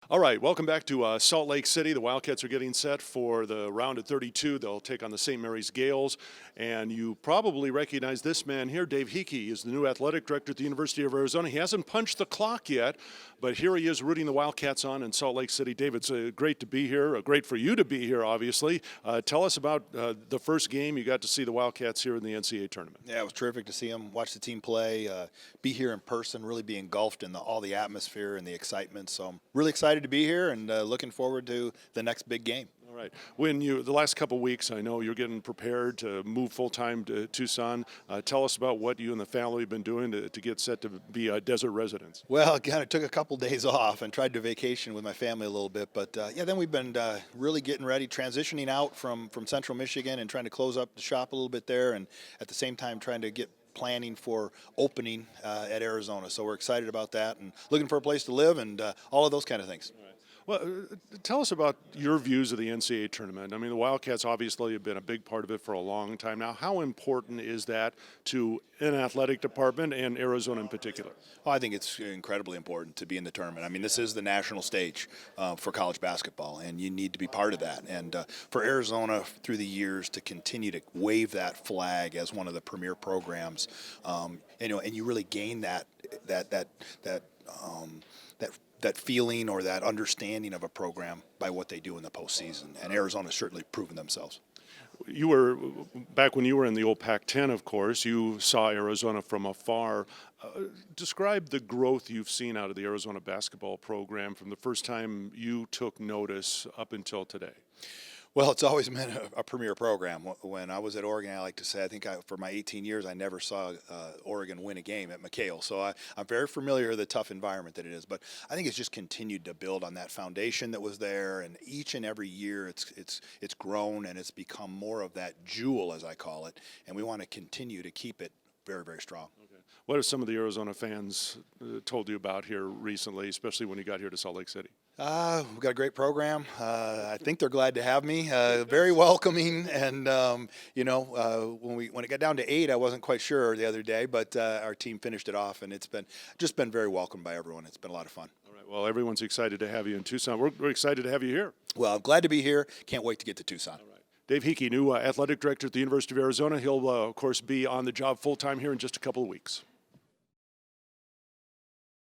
All right, welcome back to Salt Lake City. The Wildcats are getting set for the round of 32. They'll take on the St. Mary's Gales. And you probably recognize this man here, Dave Heeke. Is the new athletic director at the University of Arizona. He hasn't punched the clock yet, but here he is rooting the Wildcats on in Salt Lake City. Dave, it's great to be here, great for you to be here, obviously. Tell us about the first game. You got to see the Wildcats here in the NCAA tournament. Yeah, it was terrific to see them, watch the team play, be here in person, really be engulfed in all the atmosphere and the excitement. So I'm really excited to be here and looking forward to the next big game. All right. The last couple of weeks, I know you're getting prepared to move full-time to Tucson. Tell us about what you and the family have been doing to get set to be desert residents. Well, again, I took a couple days off and tried to vacation with my family a little bit. But, then we've been really getting ready, transitioning out from Central Michigan and trying to close up the shop a little bit there, and at the same time trying to get planning for opening at Arizona. So we're excited about that and looking for a place to live and all of those kind of things. Well, tell us about your views of the NCAA tournament. I mean, the Wildcats obviously have been a big part of it for a long time now. How important is that to an athletic department and Arizona in particular? Oh, I think it's incredibly important to be in the tournament. I mean, this is the national stage for college basketball, and you need to be part of that. And for Arizona, through the years, to continue to wave that flag as one of the premier programs, and you really gain that feeling or that understanding of a program by what they do in the postseason. And Arizona's certainly proven themselves. You were, back when you were in the old Pac-10, of course, you saw Arizona from afar. Describe the growth you've seen out of the Arizona basketball program from the first time you took notice up until today. Well, it's always been a premier program. When I was at Oregon, I like to say, for my 18 years, I never saw Oregon win a game at McHale. So I'm very familiar with the tough environment that it is. But I think it's just continued to build on that foundation that was there. And each and every year, it's grown and it's become more of that jewel, as I call it. And we want to continue to keep it very, very strong. Okay. What have some of the Arizona fans told you about here recently, especially when you got here to Salt Lake City? We've got a great program. I think they're glad to have me. Very welcoming, and when it got down to 8, I wasn't quite sure the other day, but our team finished it off, and it's been very welcomed by everyone. It's been a lot of fun. All right. Well, everyone's excited to have you in Tucson. We're excited to have you here. Well, I'm glad to be here. Can't wait to get to Tucson. All right. Dave Heeke, new athletic director at the University of Arizona. He'll, of course, be on the job full-time here in just a couple of weeks.